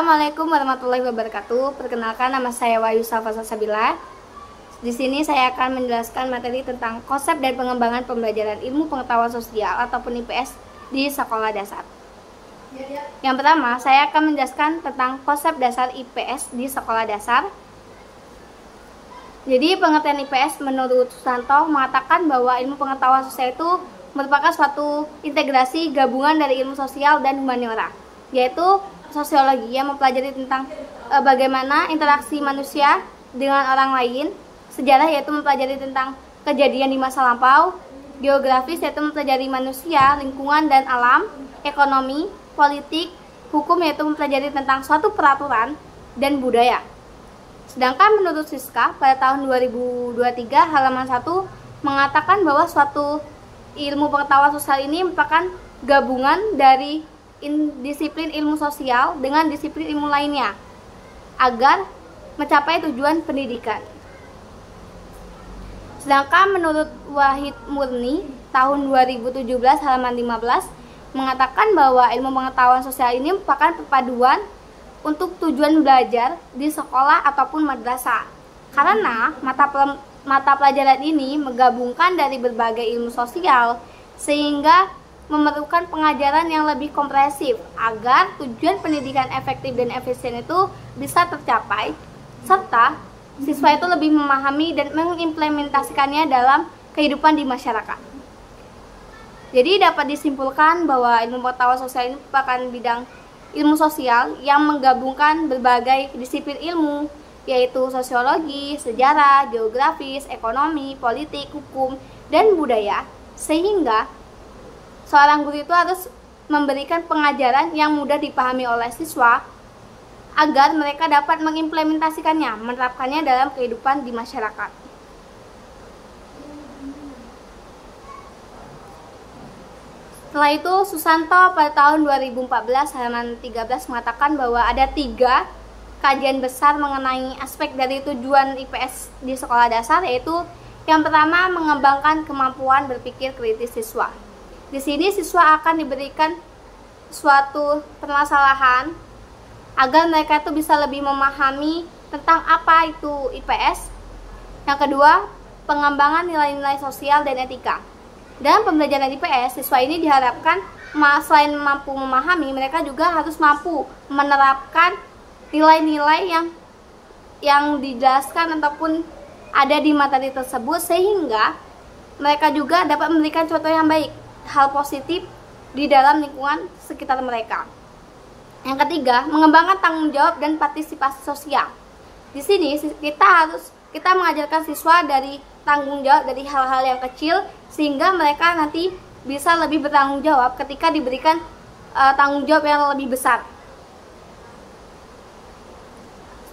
Assalamualaikum warahmatullahi wabarakatuh. Perkenalkan, nama saya Wahyu Safa Salsabila. Di sini saya akan menjelaskan materi tentang konsep dan pengembangan pembelajaran ilmu pengetahuan sosial ataupun IPS di sekolah dasar. Yang pertama, saya akan menjelaskan tentang konsep dasar IPS di sekolah dasar. Jadi, pengertian IPS menurut Susanto mengatakan bahwa ilmu pengetahuan sosial itu merupakan suatu integrasi gabungan dari ilmu sosial dan humaniora, yaitu sosiologi yang mempelajari tentang bagaimana interaksi manusia dengan orang lain, sejarah yaitu mempelajari tentang kejadian di masa lampau, geografis yaitu mempelajari manusia, lingkungan dan alam, ekonomi, politik, hukum yaitu mempelajari tentang suatu peraturan, dan budaya. Sedangkan menurut Siska pada tahun 2023 halaman 1 mengatakan bahwa suatu ilmu pengetahuan sosial ini merupakan gabungan dari disiplin ilmu sosial dengan disiplin ilmu lainnya agar mencapai tujuan pendidikan. Sedangkan menurut Wahid Murni tahun 2017 halaman 15 mengatakan bahwa ilmu pengetahuan sosial ini merupakan perpaduan untuk tujuan belajar di sekolah ataupun madrasah, karena mata pelajaran ini menggabungkan dari berbagai ilmu sosial sehingga memerlukan pengajaran yang lebih komprehensif agar tujuan pendidikan efektif dan efisien itu bisa tercapai, serta siswa itu lebih memahami dan mengimplementasikannya dalam kehidupan di masyarakat. Jadi dapat disimpulkan bahwa ilmu pengetahuan sosial ini merupakan bidang ilmu sosial yang menggabungkan berbagai disiplin ilmu, yaitu sosiologi, sejarah, geografis, ekonomi, politik, hukum, dan budaya, sehingga seorang guru itu harus memberikan pengajaran yang mudah dipahami oleh siswa agar mereka dapat mengimplementasikannya, menerapkannya dalam kehidupan di masyarakat. Setelah itu, Susanto pada tahun 2014 halaman 13 mengatakan bahwa ada 3 kajian besar mengenai aspek dari tujuan IPS di sekolah dasar, yaitu yang pertama, mengembangkan kemampuan berpikir kritis siswa. Di sini siswa akan diberikan suatu permasalahan agar mereka itu bisa lebih memahami tentang apa itu IPS. Yang kedua, pengembangan nilai-nilai sosial dan etika. Dalam pembelajaran IPS, siswa ini diharapkan selain mampu memahami, mereka juga harus mampu menerapkan nilai-nilai yang dijelaskan ataupun ada di materi tersebut, sehingga mereka juga dapat memberikan contoh yang baik, hal positif di dalam lingkungan sekitar mereka. Yang ketiga, mengembangkan tanggung jawab dan partisipasi sosial. Di sini kita mengajarkan siswa dari tanggung jawab dari hal-hal yang kecil sehingga mereka nanti bisa lebih bertanggung jawab ketika diberikan tanggung jawab yang lebih besar.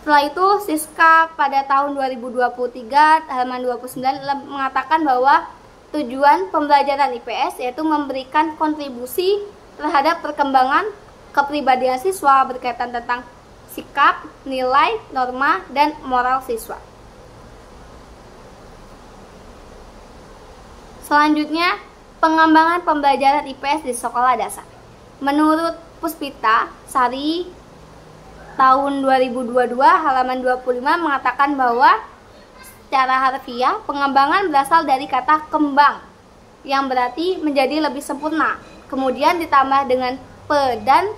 Setelah itu, Siska pada tahun 2023 halaman 29 mengatakan bahwa tujuan pembelajaran IPS yaitu memberikan kontribusi terhadap perkembangan kepribadian siswa berkaitan tentang sikap, nilai, norma, dan moral siswa. Selanjutnya, pengembangan pembelajaran IPS di sekolah dasar. Menurut Puspita Sari tahun 2022 halaman 25 mengatakan bahwa secara harfiah, pengembangan berasal dari kata kembang yang berarti menjadi lebih sempurna, kemudian ditambah dengan pedan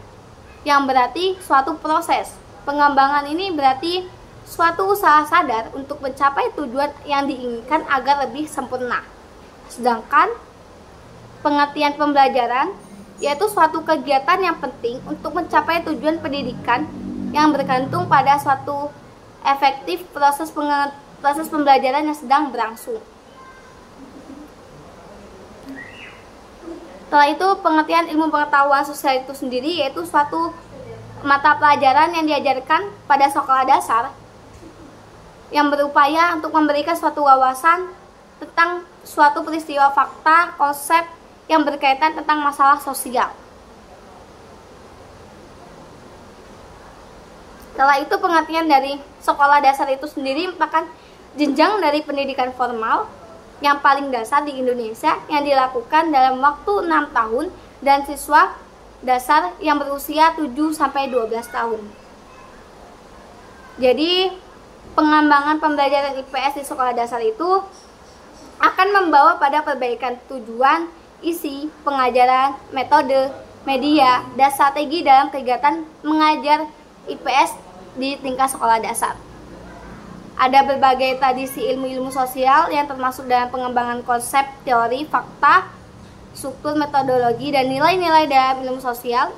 yang berarti suatu proses. Pengembangan ini berarti suatu usaha sadar untuk mencapai tujuan yang diinginkan agar lebih sempurna. Sedangkan pengertian pembelajaran yaitu suatu kegiatan yang penting untuk mencapai tujuan pendidikan yang bergantung pada suatu efektif proses pembelajaran yang sedang berlangsung. Setelah itu, pengertian ilmu pengetahuan sosial itu sendiri yaitu suatu mata pelajaran yang diajarkan pada sekolah dasar yang berupaya untuk memberikan suatu wawasan tentang suatu peristiwa fakta, konsep yang berkaitan tentang masalah sosial. Setelah itu, pengertian dari sekolah dasar itu sendiri merupakan jenjang dari pendidikan formal yang paling dasar di Indonesia yang dilakukan dalam waktu 6 tahun dan siswa dasar yang berusia 7-12 tahun. Jadi pengembangan pembelajaran IPS di sekolah dasar itu akan membawa pada perbaikan tujuan, isi, pengajaran, metode, media, dan strategi dalam kegiatan mengajar IPS di tingkat sekolah dasar. Ada berbagai tradisi ilmu-ilmu sosial yang termasuk dalam pengembangan konsep, teori, fakta, struktur, metodologi, dan nilai-nilai dalam ilmu sosial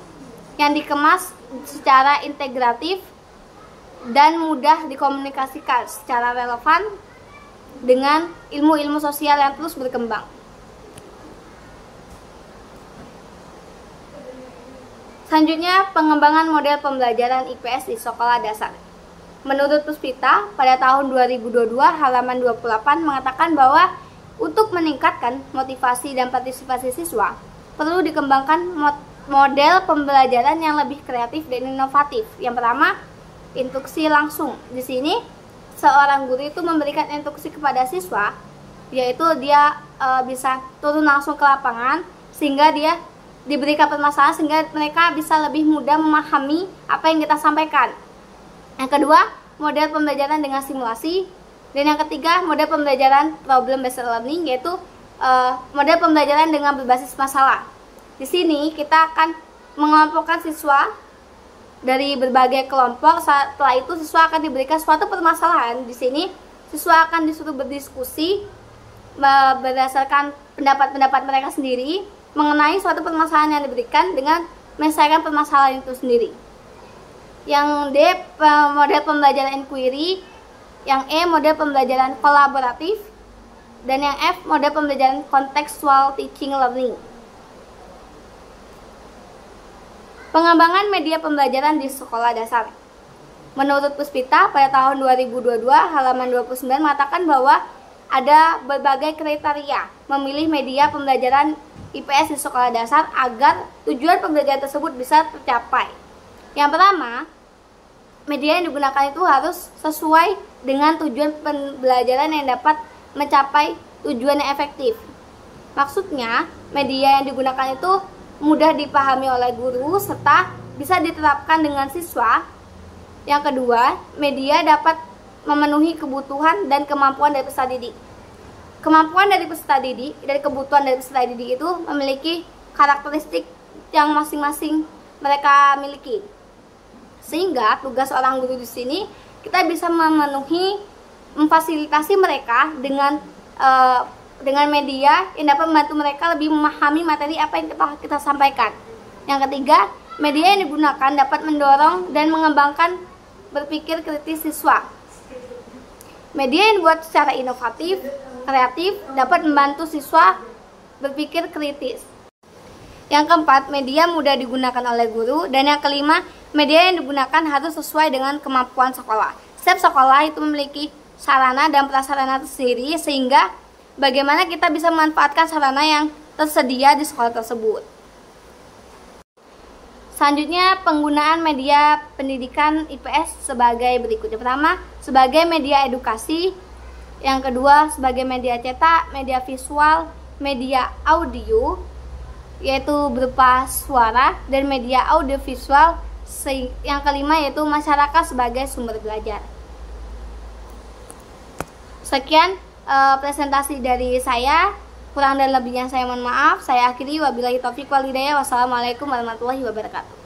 yang dikemas secara integratif dan mudah dikomunikasikan secara relevan dengan ilmu-ilmu sosial yang terus berkembang. Selanjutnya, pengembangan model pembelajaran IPS di sekolah dasar. Menurut Puspita, pada tahun 2022 halaman 28 mengatakan bahwa untuk meningkatkan motivasi dan partisipasi siswa, perlu dikembangkan model pembelajaran yang lebih kreatif dan inovatif. Yang pertama, instruksi langsung. Di sini, seorang guru itu memberikan instruksi kepada siswa, yaitu dia bisa turun langsung ke lapangan, sehingga dia diberikan permasalahan sehingga mereka bisa lebih mudah memahami apa yang kita sampaikan. Yang kedua, model pembelajaran dengan simulasi. Dan yang ketiga, model pembelajaran problem based learning, yaitu model pembelajaran dengan berbasis masalah. Di sini kita akan mengelompokkan siswa dari berbagai kelompok. Setelah itu siswa akan diberikan suatu permasalahan. Di sini siswa akan disuruh berdiskusi berdasarkan pendapat-pendapat mereka sendiri mengenai suatu permasalahan yang diberikan dengan menyelesaikan permasalahan itu sendiri. Yang D, model pembelajaran inquiry. Yang E, model pembelajaran kolaboratif. Dan yang F, model pembelajaran contextual teaching learning. Pengembangan media pembelajaran di sekolah dasar. Menurut Puspita, pada tahun 2022 halaman 29 mengatakan bahwa ada berbagai kriteria memilih media pembelajaran IPS di sekolah dasar agar tujuan pembelajaran tersebut bisa tercapai. Yang pertama, media yang digunakan itu harus sesuai dengan tujuan pembelajaran yang dapat mencapai tujuan yang efektif. Maksudnya, media yang digunakan itu mudah dipahami oleh guru serta bisa diterapkan dengan siswa. Yang kedua, media dapat memenuhi kebutuhan dan kemampuan dari peserta didik. Kemampuan dari peserta didik dan kebutuhan dari peserta didik itu memiliki karakteristik yang masing-masing mereka miliki. Sehingga tugas seorang guru di sini kita bisa memenuhi, memfasilitasi mereka dengan media yang dapat membantu mereka lebih memahami materi apa yang kita sampaikan. Yang ketiga, media yang digunakan dapat mendorong dan mengembangkan berpikir kritis siswa. Media yang dibuat secara inovatif, kreatif, dapat membantu siswa berpikir kritis. Yang keempat, media mudah digunakan oleh guru. Dan yang kelima, media yang digunakan harus sesuai dengan kemampuan sekolah. Setiap sekolah itu memiliki sarana dan prasarana tersendiri, sehingga bagaimana kita bisa memanfaatkan sarana yang tersedia di sekolah tersebut. Selanjutnya, penggunaan media pendidikan IPS sebagai berikut. Yang pertama, sebagai media edukasi. Yang kedua, sebagai media cetak, media visual, media audio, yaitu berupa suara, dan media audiovisual. Yang kelima, yaitu masyarakat sebagai sumber belajar. Sekian presentasi dari saya. Kurang dan lebihnya saya mohon maaf. Saya akhiri, wabillahi taufiq wal hidayah. Wassalamualaikum warahmatullahi wabarakatuh.